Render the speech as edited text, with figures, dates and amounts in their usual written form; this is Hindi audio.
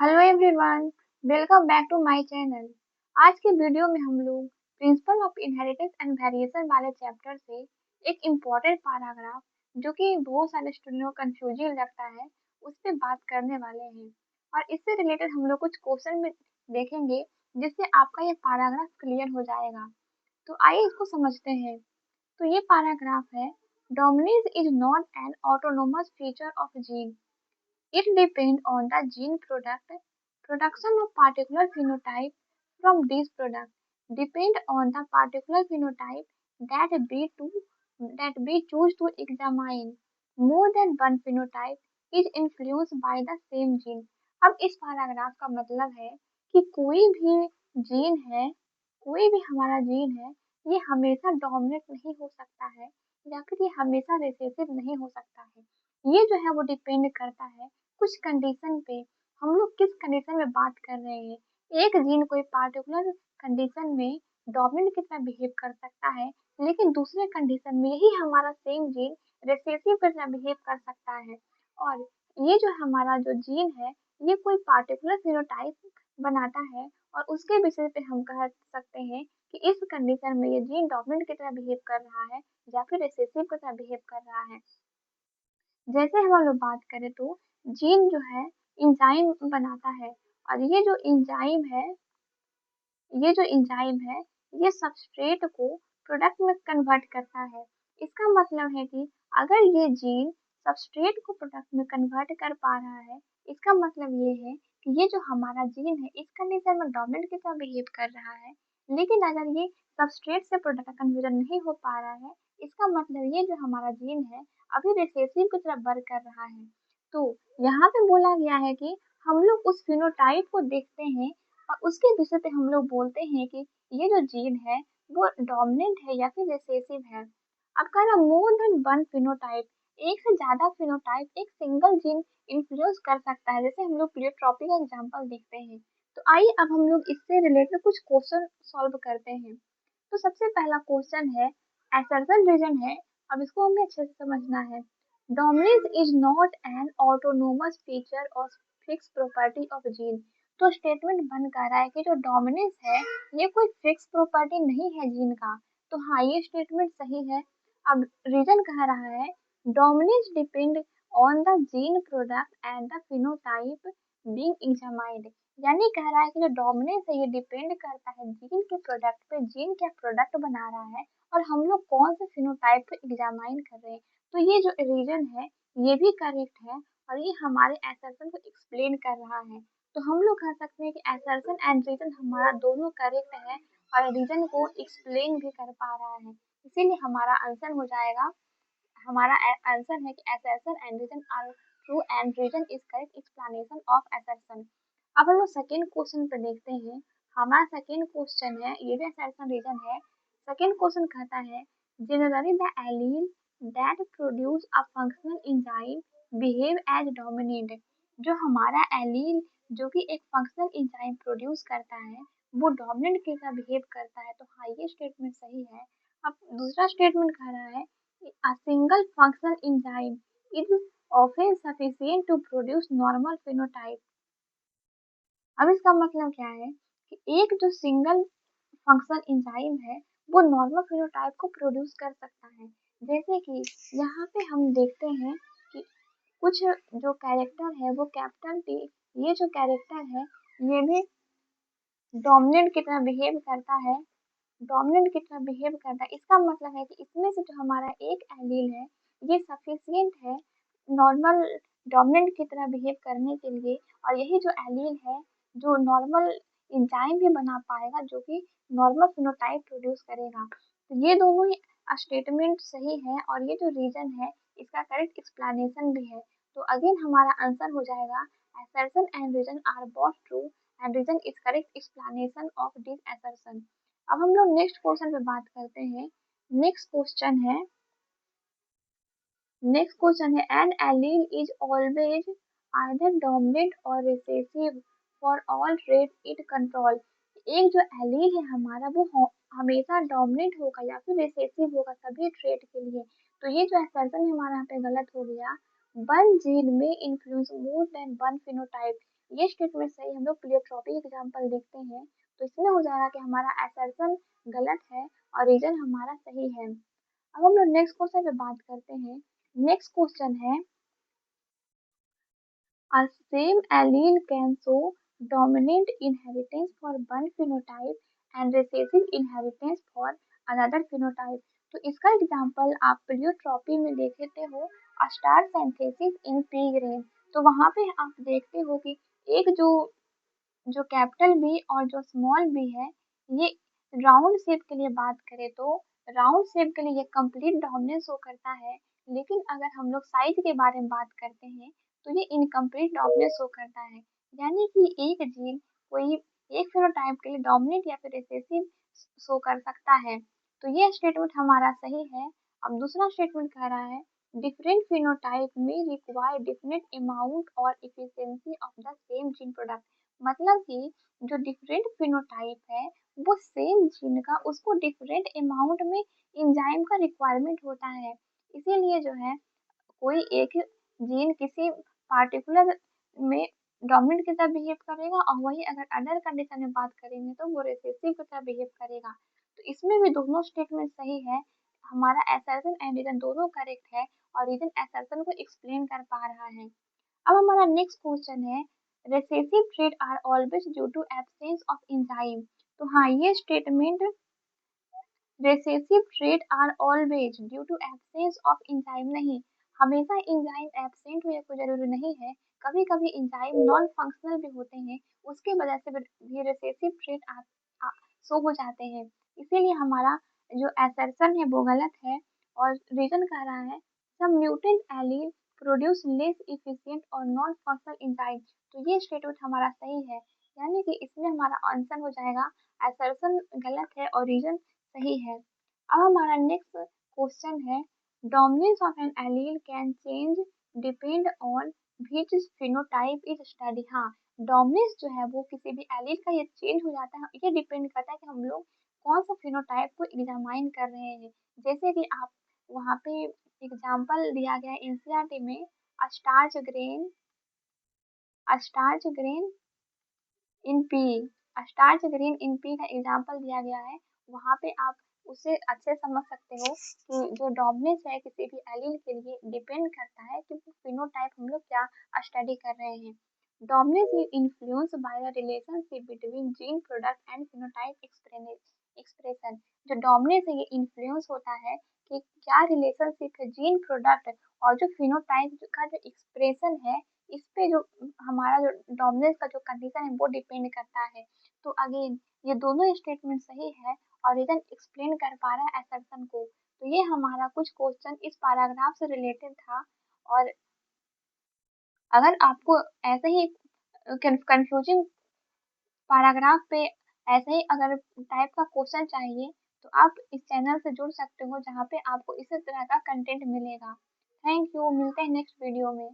Hello everyone, welcome back to my channel. आज के वीडियो में हम लोग principle of inheritance and variation वाले चैप्टर से एक इम्पॉर्टेंट पैराग्राफ जो कि बहुत सारे स्टूडेंट को कंफ्यूजिंग लगता है उस पर बात करने वाले हैं। और इससे रिलेटेड हम लोग कुछ क्वेश्चन में देखेंगे जिससे आपका ये पैराग्राफ क्लियर हो जाएगा। तो आइए इसको समझते हैं। तो ये पैराग्राफ है, dominance is not an autonomous feature of gene. It depends on the gene production of particular phenotype from these products depend on the particular phenotype that we choose to examine. More than one phenotype is influenced by the same gene. अब इस पैराग्राफ का मतलब है कि कोई भी हमारा जीन है, ये हमेशा डोमिनेट नहीं हो सकता है या फिर ये हमेशा रिसेसिव नहीं हो सकता है। ये जो है वो डिपेंड करता है कुछ कंडीशन पे। हम लोग किस कंडीशन में बात कर रहे हैं। एक जीन कोई पार्टिकुलर कंडीशन में डोमिनेंट की तरह बिहेव कर सकता है, लेकिन दूसरे कंडीशन में यही हमारा सेम जीन रिसेसिव की तरह बिहेव कर सकता है। और ये जो हमारा जो जीन है, ये कोई पार्टिकुलर फिनोटाइप बनाता है और उसके बेसिस पे हम कह सकते हैं कि इस कंडीशन में ये जीन डोमिनेंट की तरह बिहेव कर रहा है या फिर रिसेसिव की तरह बिहेव कर रहा है। जैसे हम लोग बात करें तो जीन जो है एंजाइम बनाता है, और ये जो एंजाइम है ये सबस्ट्रेट को प्रोडक्ट में कन्वर्ट करता है। इसका मतलब है कि अगर ये जीन सबस्ट्रेट को प्रोडक्ट में कन्वर्ट कर पा रहा है, इसका मतलब ये है कि ये जो हमारा जीन है इस कंडीशन में डोमिनेंट की तरह बिहेव कर रहा है। लेकिन अगर ये सबस्ट्रेट से प्रोडक्ट का कन्वर्जन नहीं हो पा रहा है, इसका मतलब ये जो हमारा जीन है अभी रिसेसिव की तरफ वर्क कर रहा है। तो यहाँ पे बोला गया है कि हम लोग उस फिनोटाइप को देखते हैं और उसके विषय पे हम लोग बोलते हैं कि ये जो जीन है वो डोमिनेंट है या फिर रिसेसिव है। अब कह रहा मोर देन वन फिनोटाइप, एक से ज्यादा फिनोटाइप एक सिंगल जीन इन्फ्लुएंस कर सकता है। जैसे हम लोग प्लियोट्रॉपी का एग्जांपल देखते हैं। तो आइए अब हम लोग इससे रिलेटेड कुछ क्वेश्चन सॉल्व करते हैं। तो सबसे पहला क्वेश्चन है, असर्शन रीजन है। अब इसको हमें अच्छे से समझना है। Dominance is not an autonomous feature और फिक्स प्रॉपर्टी ऑफ जीन। तो स्टेटमेंट बन कर रहा है कि जो डोमिनेंस है ये कोई फिक्स प्रॉपर्टी नहीं है जीन का। तो हाँ, ये स्टेटमेंट सही है। अब रीजन कह रहा है, dominance depend on the gene product and the phenotype being examined. यानी कह रहा है कि जो डोमिनेंस है ये डिपेंड करता है जीन के प्रोडक्ट पे, जीन क्या प्रोडक्ट बना रहा है और हम लोग कौन से फिनोटाइप पे एग्जामाइन कर रहे हैं। तो ये जो रीजन है ये भी करेक्ट है और ये हमारे असर्शन को एक्सप्लेन कर रहा है। तो हम लोग कह सकते हैं कि असर्शन एंड रीजन हमारा दोनों करेक्ट है और रीजन को एक्सप्लेन भी कर पा रहा है। इसीलिए हमारा आंसर हो जाएगा, हमारा आंसर है कि assertion and reason are true and reason is correct explanation of assertion। अब हम लोग सेकेंड क्वेश्चन पे देखते हैं। हमारा सेकेंड क्वेश्चन है, ये भी assertion रीजन है। सेकेंड क्वेश्चन कहता है, generally the allele that produce a functional enzyme behave as dominant। जो हमारा एलील जो कि एक फंक्शनल एंजाइम प्रोड्यूस करता है वो डोमिनेंट के साथ बिहेव करता है। तो हाँ, ये स्टेटमेंट सही है। अब दूसरा स्टेटमेंट कह रहा है, a single functional enzyme is often sufficient to produce normal phenotype। अब इसका मतलब क्या है कि एक जो सिंगल फंक्शनल एंजाइम है वो नॉर्मल फिनोटाइप को प्रोड्यूस कर सकता है। जैसे कि यहाँ पे हम देखते हैं कि कुछ जो कैरेक्टर है वो कैपिटल टी, ये जो कैरेक्टर है ये भी डोमिनेंट की तरह बिहेव करता है, डोमिनेंट की तरह बिहेव करता है। इसका मतलब है कि इसमें से जो हमारा एक एलील है ये सफिशियंट है नॉर्मल डोमिनेंट की तरह बिहेव करने के लिए, और यही जो एलील है जो नॉर्मल एंजाइम भी बना पाएगा जो कि नॉर्मल फिनोटाइप प्रोड्यूस करेगा। तो ये दोनों ही स्टेटमेंट सही है और ये जो रीजन है इसका करेक्ट एक्सप्लेनेशन भी है। तो अगेन हमारा आंसर हो जाएगा, assertion and reason are both true and reason is correct explanation of this assertion। अब हम लोग नेक्स्ट क्वेश्चन पे बात करते हैं। नेक्स्ट क्वेश्चन है an allele is always either dominant और recessive for all trait it control. एक जो एलील है हमारा वो हमेशा डोमिनेंट होगा या फिर रिसेसिव होगा सभी ट्रेट के लिए। तो ये जो असर्शन हमारा यहाँ पे गलत हो गया। वन जीन में influence more than one phenotype. ये स्टेटमेंट सही हम लोग प्लियोट्रॉपी एग्जाम्पल देखते हैं तो इसमें हो जाएगा कि हमारा असर्शन गलत है और रीजन हमारा सही है। अब हम लोग नेक्स्ट क्वेश्चन पे बात करते हैं। नेक्स्ट क्वेश्चन है a same allele can show dominant inheritance for one phenotype and recessive inheritance for another phenotype। तो इसका एग्जाम्पल आप प्लियोट्रॉपी में देखते हो star synthesis in P grain. तो वहां पे आप देखते हो कि एक जो जो कैपिटल बी और जो स्मॉल बी है, ये राउंड शेप के लिए बात करें तो राउंड शेप के लिए ये कंप्लीट डोमिनेंस शो करता है। लेकिन अगर हम लोग साइज के बारे में बात करते हैं तो ये इनकम्प्लीट डोमिनेंस शो करता है। यानी कि एक जीन कोई एक फेनोटाइप के लिए डोमिनेंट या फिर रिसेसिव शो कर सकता है। तो ये स्टेटमेंट हमारा सही है। अब दूसरा स्टेटमेंट कह रहा है डिफरेंट फिनोटाइप में रिक्वायर डिफरेंट अमाउंट और efficiency of the same gene product. मतलब कि जो डिफरेंट फिनोटाइप है वो सेम जीन का उसको डिफरेंट अमाउंट में एंजाइम का रिक्वायरमेंट होता है। इसीलिए जो है कोई एक जीन किसी पार्टिकुलर में डोमिनेंट की तरह बिहेव करेगा और वही अगर अदर कंडीशन में बात करेंगे तो वो रिसेसिव की तरह बिहेव करेगा। तो इसमें भी दोनों स्टेटमेंट सही है। हमारा असर्शन एंड रीजन दोनों करेक्ट है और रीजन असर्शन को एक्सप्लेन कर पा रहा है। अब हमारा नेक्स्ट क्वेश्चन है recessive trait are always due to absence of enzyme. तो हाँ, ये statement recessive trait are always due to absence of enzyme नहीं, हमेशा एंजाइम एब्सेंट हुए कोई जरूरी नहीं है। कभी कभी एंजाइम नॉन फंक्शनल भी होते हैं, उसके वजह से भी रिसेसिव ट्रेट शो हो जाते हैं। इसीलिए हमारा जो असर्शन है वो गलत है और रीजन कह रहा है some mutant allele produce less efficient और नॉन फंक्शनल एंजाइम। तो ये स्टेटमेंट हमारा सही है। यानी कि इसमें हमारा आंसर हो जाएगा असर्शन गलत है और रीजन सही है। अब हमारा नेक्स्ट क्वेश्चन है dominance of an allele can change depend on which phenotype is study. हाँ, डोमिनेंस जो है वो किसी भी एलील का ये चेंज हो जाता है, ये डिपेंड करता है कि हम लोग कौन सा फिनोटाइप को एग्जामाइन कर रहे हैं। जैसे कि आप वहाँ पे एग्जाम्पल दिया गया है एनसीईआरटी में starch grain in P starch green in P का एग्जाम्पल दिया गया है। वहाँ पे आप उसे अच्छे समझ सकते हो कि जो डोमिनेंस है किसी भी एलील के लिए डिपेंड करता है कि वो फिनोटाइप हम लोग क्या स्टडी कर रहे हैं। Dominance is influence by the relationship between gene product and phenotype expression. जो डोमिनेंस है ये इन्फ्लुएंस होता है कि क्या रिलेशनशिप है जीन प्रोडक्ट और जो फिनोटाइप का जो एक्सप्रेशन है, इस पे जो हमारा जो डोमिनेंस का जो कंडीशन है वो डिपेंड करता है। तो अगेन ये दोनों स्टेटमेंट सही है और रीजन एक्सप्लेन कर पा रहा है असर्शन को। तो ये हमारा कुछ क्वेश्चन इस पैराग्राफ से रिलेटेड था। और अगर आपको ऐसे ही कंफ्यूजिंग पैराग्राफ पे ऐसे ही अगर टाइप का क्वेश्चन चाहिए तो आप इस चैनल से जुड़ सकते हो जहाँ पे आपको इसी तरह का कंटेंट मिलेगा। थैंक यू, मिलते हैं नेक्स्ट वीडियो में।